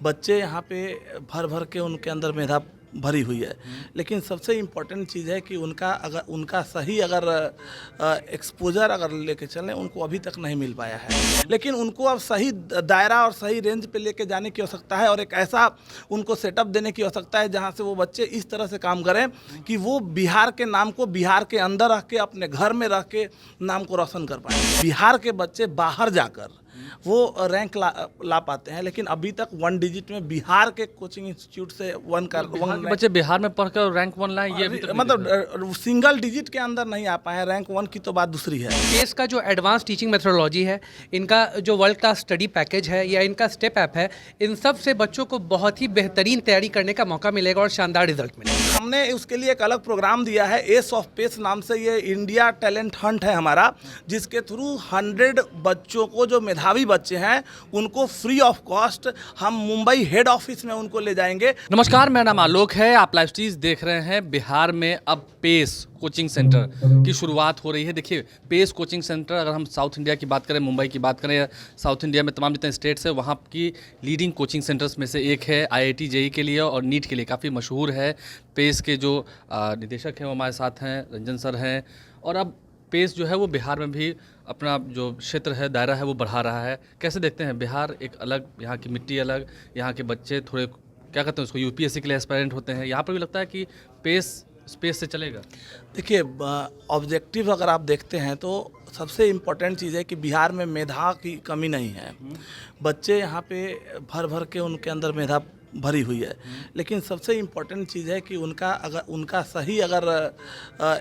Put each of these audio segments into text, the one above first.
बच्चे यहाँ पे भर भर के उनके अंदर मेधा भरी हुई है, लेकिन सबसे इम्पोर्टेंट चीज़ है कि उनका सही अगर एक्सपोजर अगर लेके चलें, उनको अभी तक नहीं मिल पाया है। लेकिन उनको अब सही दायरा और सही रेंज पे लेके जाने की आवश्यकता है और एक ऐसा उनको सेटअप देने की आवश्यकता है जहाँ से वो बच्चे इस तरह से काम करें कि वो बिहार के नाम को बिहार के अंदर रह के, अपने घर में रह के नाम को रोशन कर पाए। बिहार के बच्चे बाहर जाकर वो रैंक ला पाते हैं, लेकिन अभी तक 1 डिजिट में बिहार के कोचिंग इंस्टीट्यूट से बच्चे बिहार में पढ़कर रैंक 1 लाए, ये मतलब सिंगल डिजिट के अंदर नहीं आ पाए हैं। रैंक 1 की तो बात दूसरी है। पेस का जो एडवांस टीचिंग मेथोडोलॉजी है, इनका जो वर्ल्ड क्लास स्टडी पैकेज है या इनका स्टेप ऐप है, इन सब से बच्चों को बहुत ही बेहतरीन तैयारी करने का मौका मिलेगा और शानदार रिजल्ट मिलेगा। हमने उसके लिए एक अलग प्रोग्राम दिया है, एस ऑफ पेस नाम से। ये इंडिया टैलेंट हंट है हमारा, जिसके थ्रू 100 बच्चों को, जो मेधावी बच्चे हैं, उनको फ्री ऑफ कॉस्ट हम मुंबई हेड ऑफिस में उनको ले जाएंगे। नमस्कार, मेरा नाम आलोक है। आप लाइव स्ट्रीम देख रहे हैं। बिहार में अब पेस कोचिंग सेंटर की शुरुआत हो रही है। देखिए, पेस कोचिंग सेंटर, अगर हम साउथ इंडिया की बात करें, मुंबई की बात करें, साउथ इंडिया में तमाम जितने स्टेट्स हैं, वहाँ की लीडिंग कोचिंग सेंटर्स में से एक है। IIT JEE के लिए और नीट के लिए काफ़ी मशहूर है। पेस के जो निदेशक हैं वो हमारे साथ हैं, रंजन सर हैं। और अब पेस जो है वो बिहार में भी अपना जो क्षेत्र है, दायरा है, वो बढ़ा रहा है। कैसे देखते हैं? बिहार एक अलग, यहाँ की मिट्टी अलग, यहाँ के बच्चे थोड़े क्या कहते हैं उसको, UPSC के लिए एस्पायरेंट होते हैं। यहाँ पर भी लगता है कि पेस स्पेस से चलेगा। देखिए, ऑब्जेक्टिव अगर आप देखते हैं तो सबसे इम्पोर्टेंट चीज़ है कि बिहार में मेधा की कमी नहीं है। बच्चे यहाँ पे भर भर के उनके अंदर मेधा भरी हुई है, लेकिन सबसे इम्पोर्टेंट चीज़ है कि उनका सही अगर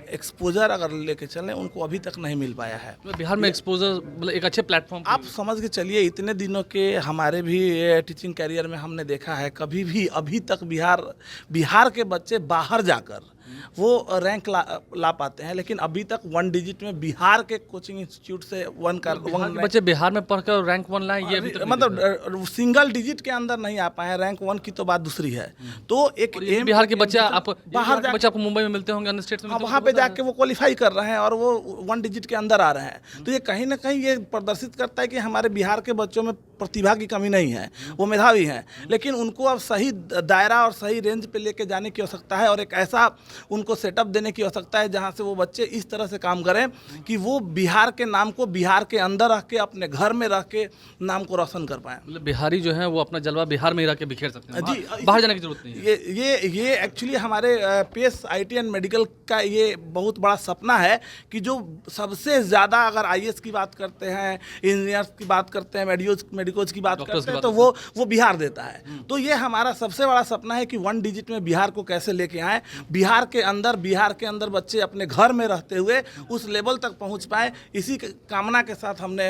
एक्सपोजर अगर लेके चलें, उनको अभी तक नहीं मिल पाया है। बिहार में एक्सपोजर मतलब एक अच्छे प्लेटफॉर्म आप समझ के चलिए, इतने दिनों के हमारे भी टीचिंग कैरियर में हमने देखा है, कभी भी अभी तक बिहार के बच्चे बाहर जाकर वो रैंक ला पाते हैं, लेकिन अभी तक 1 डिजिट में बिहार के कोचिंग इंस्टीट्यूट से बच्चे बिहार में पढ़कर रैंक 1 लाए, ये मतलब सिंगल डिजिट के अंदर नहीं आ पाए हैं। रैंक 1 की तो बात दूसरी है। तो एक बिहार के बच्चे बच्चे आपको मुंबई में मिलते होंगे, अन्य स्टेट्स में, वहाँ पे जाके वो क्वालिफाई कर रहे हैं और वो 1 डिजिट के अंदर आ रहे हैं। तो ये कहीं ना कहीं ये प्रदर्शित करता है कि हमारे बिहार के बच्चों में प्रतिभा की कमी नहीं है, वो मेधावी हैं, लेकिन उनको अब सही दायरा और सही रेंज पे लेके जाने की आवश्यकता है और एक ऐसा उनको सेटअप देने की आवश्यकता है जहाँ से वो बच्चे इस तरह से काम करें कि वो बिहार के नाम को बिहार के अंदर रह के, अपने घर में रह के नाम को रोशन कर पाएँ। मतलब बिहारी जो है वो अपना जलवा बिहार में ही रह के बिखेर सकते हैं, जी, बाहर जाने की जरूरत नहीं है। ये एक्चुअली हमारे पेस IT एंड मेडिकल का ये बहुत बड़ा सपना है कि जो सबसे ज़्यादा, अगर IAS की बात करते हैं, इंजीनियर्स की बात करते हैं, मेडिकोज की बात करते हैं, तो वो बिहार देता है। तो ये हमारा सबसे बड़ा सपना है कि 1 डिजिट में बिहार को कैसे लेके आएँ, बिहार के अंदर बच्चे अपने घर में रहते हुए उस लेवल तक पहुंच पाए। इसी कामना के साथ हमने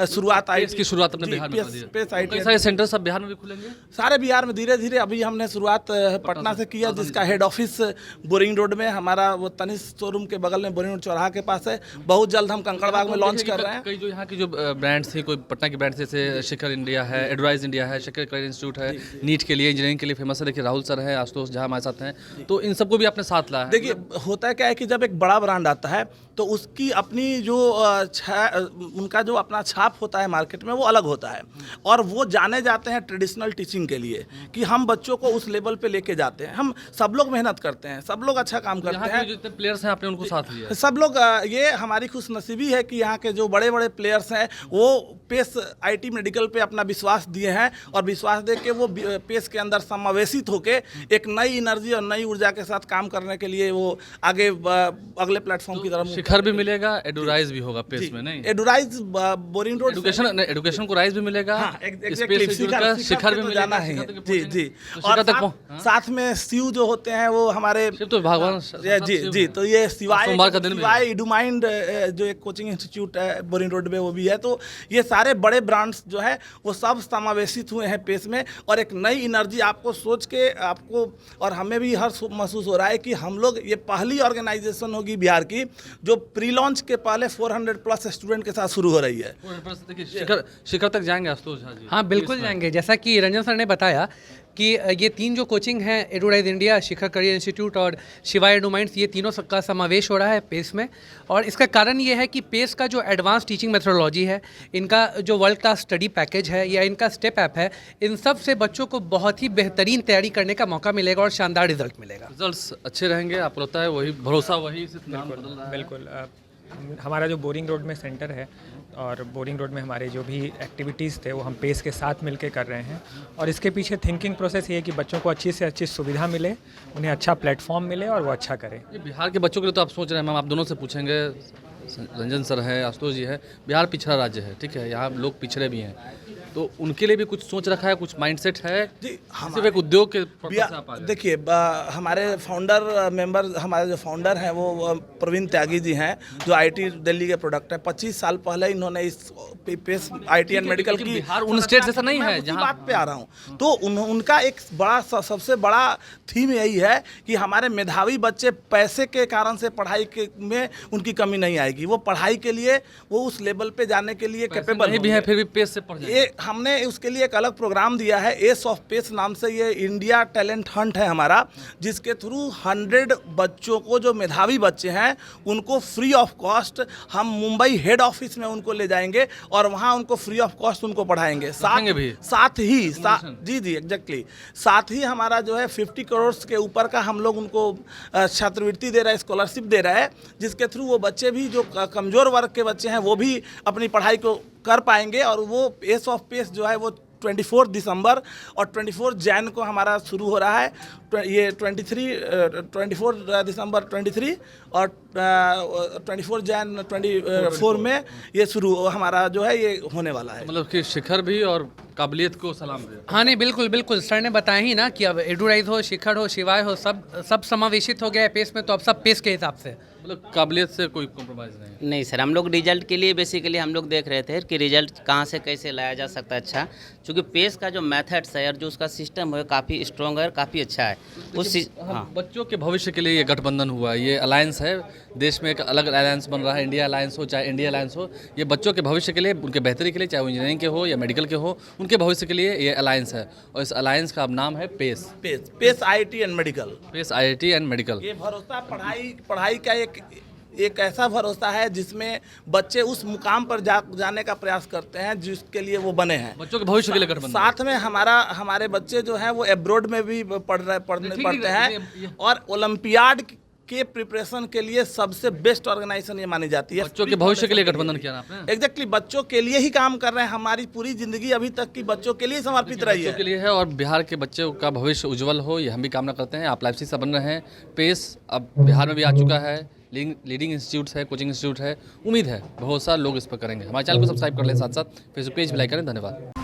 शुरुआत की शुरुआत अपने बिहार में कर दी है। पेस IT सारे सेंटर सब बिहार में भी खुलेंगे, सारे बिहार में धीरे धीरे। अभी हमने शुरुआत पटना से किया, जिसका हेड ऑफिस बोरिंग रोड में, हमारा वो तनिष्क शोरूम के बगल में बोरिंग रोड चौराहा के पास है। बहुत जल्द हम कंकड़बाग में लॉन्च कर रहे हैं। कई जो यहाँ की जो ब्रांड्स थी, कोई पटना की ब्रांड्स जैसे शिखर इंडिया है, एडवाइज इंडिया है, शिखर करियर इंस्टीट्यूट है, नीट के लिए, इंजीनियरिंग के लिए फेमस है। देखिए, राहुल सर है, आशुतोष झा हमारे साथ हैं, तो इन सबको भी अपने साथ लाया है। देखिए, होता है क्या है कि जब एक बड़ा ब्रांड आता है तो उसकी अपनी जो उनका जो अपना छाप होता है मार्केट में, वो अलग होता है और वो जाने जाते हैं ट्रेडिशनल टीचिंग के लिए कि हम बच्चों को उस लेवल पे लेके जाते हैं। हम सब लोग मेहनत करते हैं, सब लोग अच्छा काम करते हैं। जितने प्लेयर्स हैं आपने उनको साथ लिया है। सब लोग, ये हमारी खुशनसीबी है कि यहाँ के जो बड़े बड़े प्लेयर्स हैं वो पेस IT मेडिकल पे अपना विश्वास दिए हैं और विश्वास दे के वो पेस के अंदर समावेशित होके एक नई एनर्जी और नई ऊर्जा के साथ काम करने के लिए वो आगे अगले प्लेटफॉर्म की तरफ। शिखर भी मिलेगा, एडुराइज भी होगा पेस में, नहीं? एडुराइज बोरिंग रोड एजुकेशन को राइज भी मिलेगा। हाँ, शिखर भी जाना है। जी। और साथ में शिव जो होते हैं वो हमारे तो भगवान, जी। तो ये सिवाय इडुमाइंड जो एक कोचिंग इंस्टीट्यूट है बोरिंग रोड में, वो भी है। तो ये सारे बड़े ब्रांड्स जो है वो सब समावेशित हुए हैं पेस में और एक नई एनर्जी आपको सोच के आपको और हमें भी हर्ष महसूस हो रहा है कि हम लोग, ये पहली ऑर्गेनाइजेशन होगी बिहार की जो प्री लॉन्च के पहले 400+ स्टूडेंट के साथ शुरू हो रही है। शिखर तक जाएंगे आशुतोष झा जी? हाँ, बिल्कुल जाएंगे। जैसा कि रंजन सर ने बताया कि ये तीन जो कोचिंग हैं, एडुराइज इंडिया, शिखर करियर इंस्टीट्यूट और शिवा एडु माइंड्स, ये तीनों का समावेश हो रहा है पेस में। और इसका कारण ये है कि पेस का जो एडवांस टीचिंग मेथोडोलॉजी है, इनका जो वर्ल्ड क्लास स्टडी पैकेज है या इनका स्टेप ऐप है, इन सब से बच्चों को बहुत ही बेहतरीन तैयारी करने का मौका मिलेगा और शानदार रिजल्ट मिलेगा। रिजल्ट्स अच्छे रहेंगे, आपको लगता है? वही भरोसा, वही सिर्फ नाम बदल रहा है। बिल्कुल। हमारा जो बोरिंग रोड में सेंटर है और बोरिंग रोड में हमारे जो भी एक्टिविटीज़ थे वो हम पेस के साथ मिलके कर रहे हैं। और इसके पीछे थिंकिंग प्रोसेस ये है कि बच्चों को अच्छी से अच्छी सुविधा मिले, उन्हें अच्छा प्लेटफॉर्म मिले और वो अच्छा करें। ये बिहार के बच्चों के लिए तो आप सोच रहे हैं, मैम आप दोनों से पूछेंगे, रंजन सर है, आशुतोष जी है। बिहार पिछड़ा राज्य है, ठीक है, यहाँ लोग पिछड़े भी हैं, तो उनके लिए भी कुछ सोच रखा है, कुछ माइंडसेट है जी। सिर्फ एक उद्योग के पर्पस से आप आ गए? देखिए, हमारे फाउंडर मेंबर, हमारे जो फाउंडर हैं वो प्रवीण त्यागी जी हैं, जो आईटी दिल्ली के प्रोडक्ट हैं। 25 साल पहले इन्होंने इस पेस आईटी एंड मेडिकल की, बिहार उन स्टेट जैसा नहीं है जहाँ बात पे आ रहा हूँ। तो उनका एक बड़ा सबसे बड़ा थीम यही है कि हमारे मेधावी बच्चे, पैसे के कारण से पढ़ाई के में उनकी कमी नहीं आएगी। वो पढ़ाई के लिए, वो उस लेवल पे जाने के लिए कैपेबल भी है, फिर भी पेस से पढ़ जाएंगे। हमने उसके लिए एक अलग प्रोग्राम दिया है, एस ऑफ पेस नाम से। ये इंडिया टैलेंट हंट है हमारा, जिसके थ्रू 100 बच्चों को, जो मेधावी बच्चे हैं, उनको फ्री ऑफ कॉस्ट हम मुंबई हेड ऑफिस में उनको ले जाएंगे और वहाँ उनको फ्री ऑफ कॉस्ट उनको पढ़ाएंगे। साथ ही जी एग्जैक्टली, साथ ही हमारा जो है 50 करोड़ के ऊपर का हम लोग उनको छात्रवृत्ति दे रहे हैं, स्कॉलरशिप दे रहे हैं, जिसके थ्रू वो बच्चे भी, जो कमज़ोर वर्ग के बच्चे हैं, वो भी अपनी पढ़ाई को कर पाएंगे। और वो एस ऑफ पेस जो है वो 24 दिसंबर और 24 जैन को हमारा शुरू हो रहा है। ये 24 दिसंबर 23 और 24 जैन 24 में ये शुरू हमारा जो है ये होने वाला है। मतलब कि शिखर भी और काबिलियत को सलाम दे। हाँ नहीं, बिल्कुल बिल्कुल, सर ने बताया ही ना कि अब एडुराइज हो, शिखर हो, शिवाय हो, सब समावेशित हो गया है पेस में। तो अब सब पेस के हिसाब से, मतलब काबिलियत से कोई कॉम्प्रोमाइज़ नहीं। नहीं सर, हम लोग रिजल्ट के लिए बेसिकली हम लोग देख रहे थे कि रिजल्ट कहाँ से कैसे लाया जा सकता है अच्छा, क्योंकि पेस का जो मेथड्स है और जो उसका सिस्टम है काफ़ी स्ट्रॉन्ग है और काफ़ी अच्छा है। हाँ, बच्चों के भविष्य के लिए ये गठबंधन हुआ, ये अलायंस है, देश में एक अलग अलायंस बन रहा है, इंडिया अलायंस हो चाहे इंडिया अलायंस हो, ये बच्चों के भविष्य के लिए, उनके बेहतरी के लिए, चाहे वो इंजीनियरिंग के हो या मेडिकल के हो, उनके भविष्य के लिए ये अलायंस है। और इस अलायंस का अब नाम है Pace IT and Medical. Pace IIT and Medical. ये भरोसा पढ़ाई का एक ऐसा भरोसा है जिसमें बच्चे उस मुकाम पर जाने का प्रयास करते हैं जिसके लिए वो बने हैं। बच्चों के भविष्य के लिए गठबंधन। साथ में हमारे बच्चे जो हैं वो एब्रोड में भी पढ़ते हैं और ओलंपियाड के प्रिपरेशन के लिए सबसे बेस्ट ऑर्गेनाइजेशन ये मानी जाती है। बच्चों के भविष्य के लिए गठबंधन किया ना आपने? एग्जैक्टली, बच्चों के लिए ही काम कर रहे हैं। हमारी पूरी जिंदगी अभी तक की बच्चों के लिए समर्पित रही है। बच्चों के लिए है और बिहार के बच्चों का भविष्य उज्जवल हो, ये हम भी कामना करते हैं। आप लाइफ से बन रहे हैं। पेस अब बिहार में भी आ चुका है, लीडिंग इंस्टीट्यूट है, कोचिंग इंस्टीट्यूट है। उम्मीद है बहुत सारे लोग इस पर करेंगे। हमारे चैनल को सब्सक्राइब कर लें, साथ साथ फेसबुक पेज भी लाइक करें। धन्यवाद।